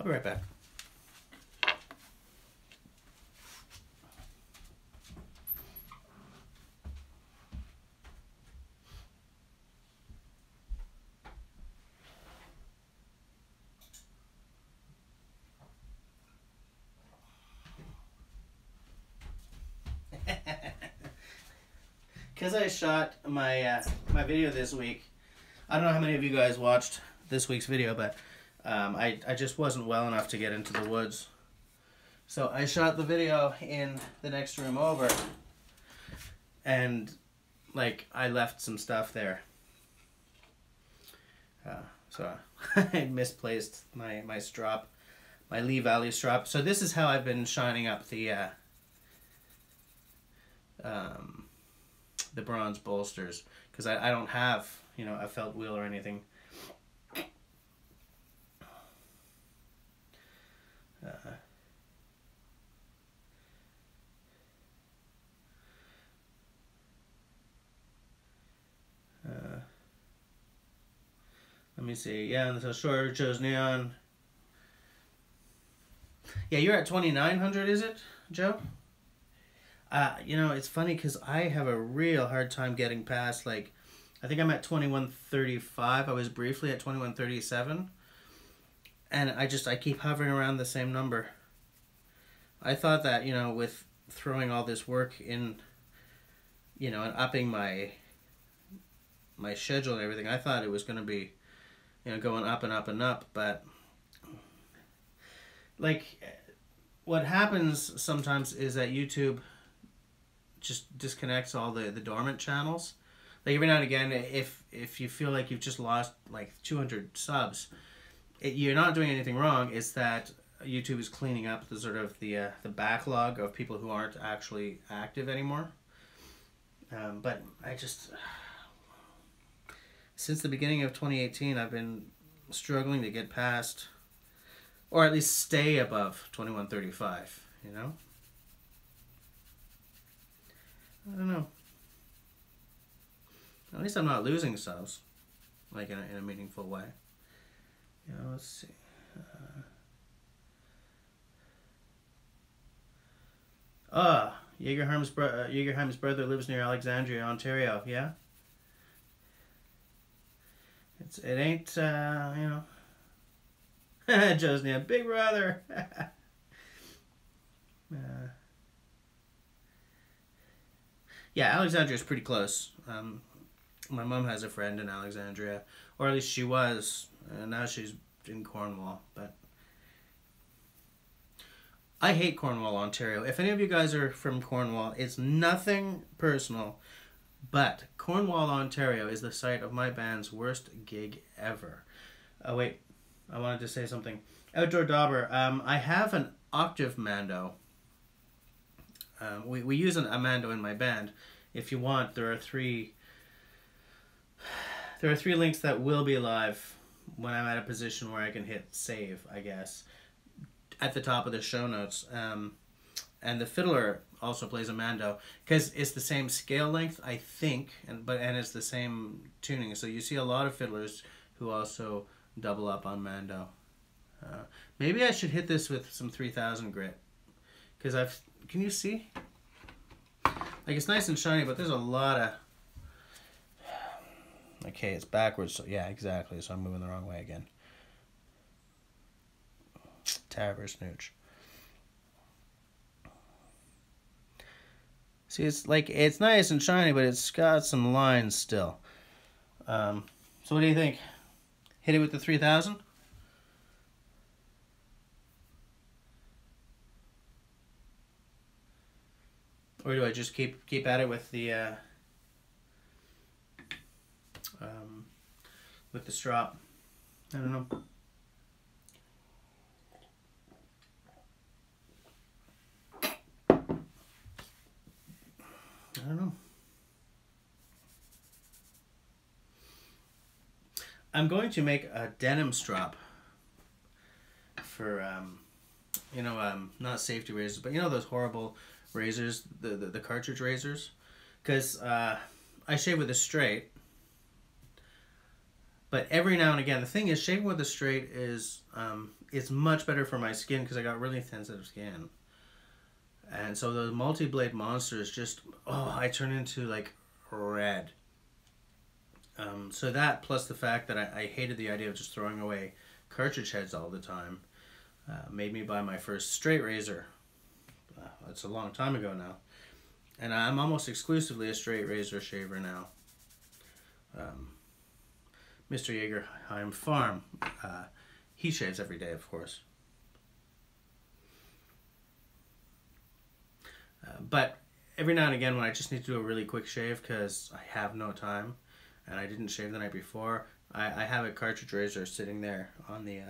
A: be right back. Because I shot my my video this week, I don't know how many of you guys watched this week's video, but I just wasn't well enough to get into the woods. So I shot the video in the next room over, and like I left some stuff there. So I misplaced my strop, my Lee Valley strop. So this is how I've been shining up the bronze bolsters, because I don't have, you know, a felt wheel or anything. Let me see. Yeah, and so shorter chose neon. Yeah, you're at 2,900, is it, Joe? You know, it's funny because I have a real hard time getting past, like, I think I'm at 2135. I was briefly at 2137. And I keep hovering around the same number. I thought that, you know, with throwing all this work in, you know, and upping my schedule and everything, I thought it was going to be, you know, going up and up and up. But, like, what happens sometimes is that YouTube just disconnects all the dormant channels. Like, every now and again, if you feel like you've just lost like 200 subs, you're not doing anything wrong. It's that YouTube is cleaning up the sort of the backlog of people who aren't actually active anymore. But I just, since the beginning of 2018, I've been struggling to get past, or at least stay above 2135, you know? I don't know. At least I'm not losing subs, like in a meaningful way. You know, let's see. Jaegerheim's brother lives near Alexandria, Ontario. Yeah. It ain't you know. Joe's near Big Brother. Yeah, Alexandria is pretty close. My mom has a friend in Alexandria, or at least she was. Now she's in Cornwall, but I hate Cornwall, Ontario. If any of you guys are from Cornwall, it's nothing personal, but Cornwall, Ontario is the site of my band's worst gig ever. Oh wait, I wanted to say something. Outdoor Dauber, I have an octave mando. We use a mando in my band. If you want, there are three links that will be live when I'm at a position where I can hit save, I guess, at the top of the show notes. And the fiddler also plays a mando, because it's the same scale length, I think, and it's the same tuning. So you see a lot of fiddlers who also double up on mando. Maybe I should hit this with some 3000 grit, because can you see? Like, it's nice and shiny, but there's a lot of... Okay, it's backwards, so yeah, exactly, so I'm moving the wrong way again. Taver snooch. See, it's like, it's nice and shiny, but it's got some lines still. So what do you think? Hit it with the 3000? Or do I just keep at it with the strop? I don't know. I don't know. I'm going to make a denim strap for you know, not safety razors, but you know those horrible razors, the cartridge razors, because I shave with a straight, but every now and again, the thing is, shaving with a straight is it's much better for my skin, because I got really sensitive skin, and so those multi-blade monsters just, oh, I turn into like red. So that, plus the fact that I hated the idea of just throwing away cartridge heads all the time, made me buy my first straight razor. It's a long time ago now, and I'm almost exclusively a straight razor shaver now. Mr. Jaegerheim Farm, he shaves every day, of course. But every now and again when I just need to do a really quick shave because I have no time and I didn't shave the night before, I have a cartridge razor sitting there on the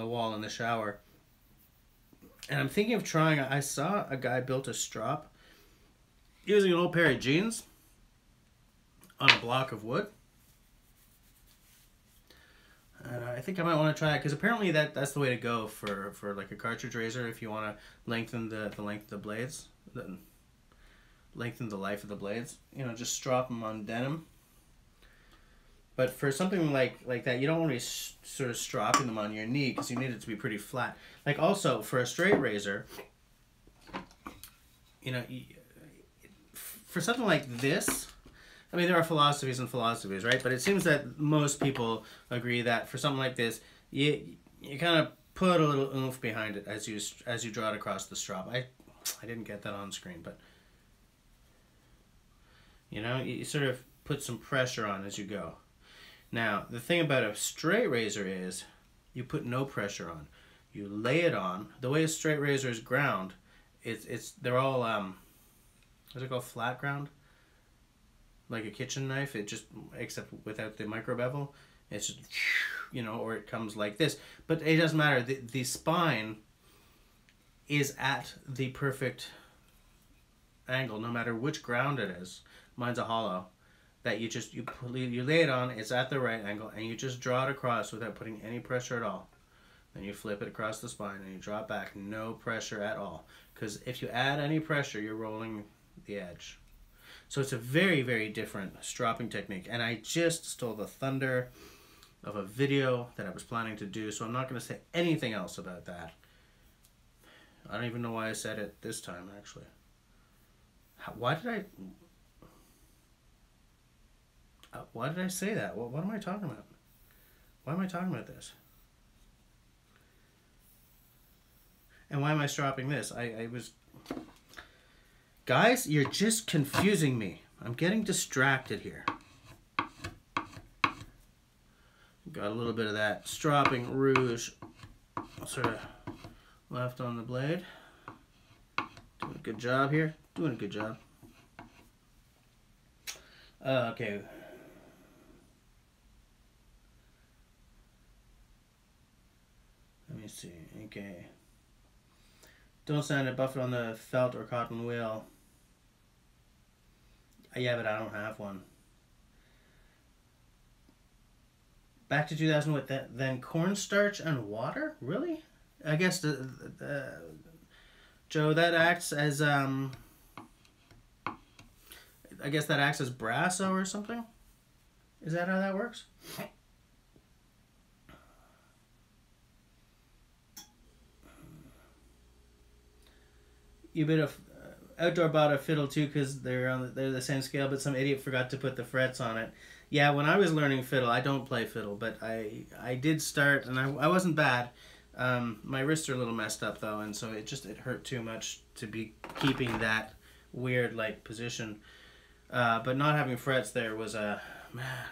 A: wall in the shower. And I'm thinking of trying, I saw a guy built a strop using an old pair of jeans on a block of wood. And I think I might want to try it because apparently that's the way to go for like a cartridge razor if you want to lengthen the length of the blades, lengthen the life of the blades. You know, just strop them on denim. But for something like that, you don't want to be sort of stropping them on your knee because you need it to be pretty flat. Like also for a straight razor, you know, for something like this, I mean, there are philosophies and philosophies, right? But it seems that most people agree that for something like this, you kind of put a little oomph behind it as you draw it across the strop. I didn't get that on screen, but you know, you sort of put some pressure on as you go. Now, the thing about a straight razor is you put no pressure on. You lay it on. The way a straight razor is ground, they're all what's it called, flat ground? Like a kitchen knife, except without the micro bevel. It's just, you know, or it comes like this. But it doesn't matter. The spine is at the perfect angle, no matter which ground it is. Mine's a hollow. That you lay it on, it's at the right angle, and you just draw it across without putting any pressure at all. Then you flip it across the spine and you draw it back, no pressure at all. Because if you add any pressure, you're rolling the edge. So it's a very, very different stropping technique. And I just stole the thunder of a video that I was planning to do, so I'm not going to say anything else about that. I don't even know why I said it this time, actually. Why did I say that? What am I talking about? Why am I talking about this? And why am I stropping this? I was... Guys, you're just confusing me. I'm getting distracted here. Got a little bit of that stropping rouge sort of left on the blade. Doing a good job here. Doing a good job. Okay. Let me see. Okay. Don't sand it, buff it on the felt or cotton wheel. Yeah, but I don't have one. Back to 2000 with that. Then cornstarch and water? Really? I guess Joe, that acts as I guess that acts as Brasso or something. Is that how that works? You bit of Outdoor bought a fiddle too because they're the same scale, but some idiot forgot to put the frets on it. Yeah, when I was learning fiddle, I don't play fiddle, but I did start, and I wasn't bad. My wrists are a little messed up though, and so it hurt too much to be keeping that weird like position. But not having frets there was a man.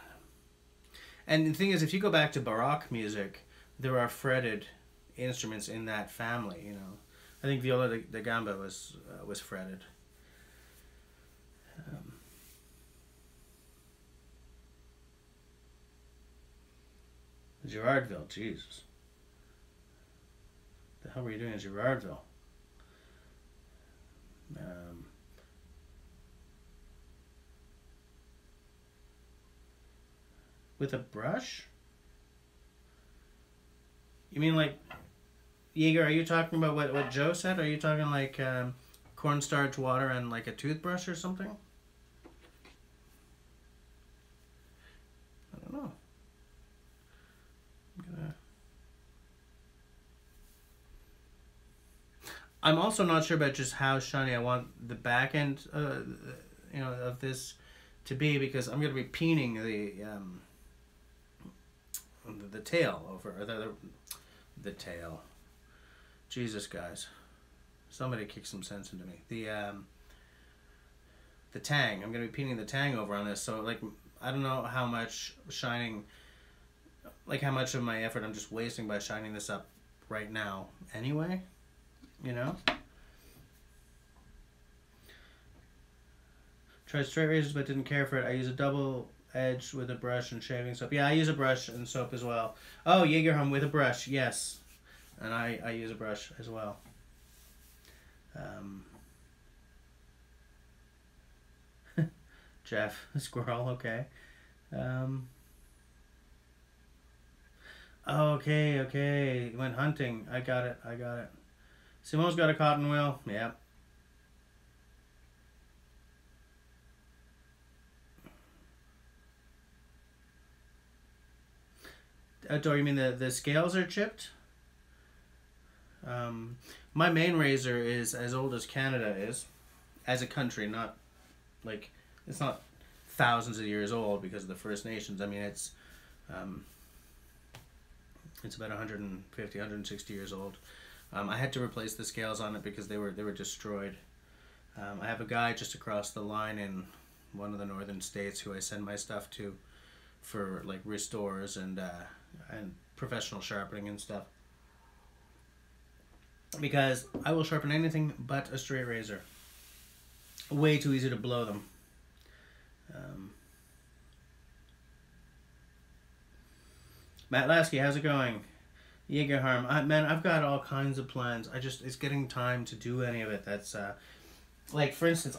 A: And the thing is, if you go back to Baroque music, there are fretted instruments in that family. You know, I think viola da gamba was fretted. Girardville, Jesus. The hell were you doing in Girardville? With a brush? You mean like, Yeager, are you talking about what Joe said? Are you talking like cornstarch, water, and like a toothbrush or something? I don't know. I'm also not sure about just how shiny I want the back end, you know, of this to be, because I'm going to be peening the tail over, or the tail. Jesus, guys, somebody kick some sense into me. The tang. I'm going to be peening the tang over on this, so like I don't know how much shining, like how much of my effort I'm just wasting by shining this up right now. Anyway. You know, Tried straight razors but didn't care for it. I use a double edge with a brush and shaving soap. Yeah, I use a brush and soap as well. Oh, Jägerholm with a brush, yes. And I use a brush as well. Jeff, squirrel, okay. Okay. Went hunting. I got it. Simo's got a cotton wheel. Yep. Outdoor, you mean the scales are chipped? My main razor is as old as Canada is, as a country, not like, it's not thousands of years old because of the First Nations. I mean, it's about 150, 160 years old. I had to replace the scales on it because they were destroyed. I have a guy just across the line in one of the northern states who I send my stuff to for like restores and professional sharpening and stuff. Because I will sharpen anything but a straight razor. Way too easy to blow them. Matt Lasky, how's it going? Jägerholm, man, I've got all kinds of plans. It's getting time to do any of it. That's like, for instance,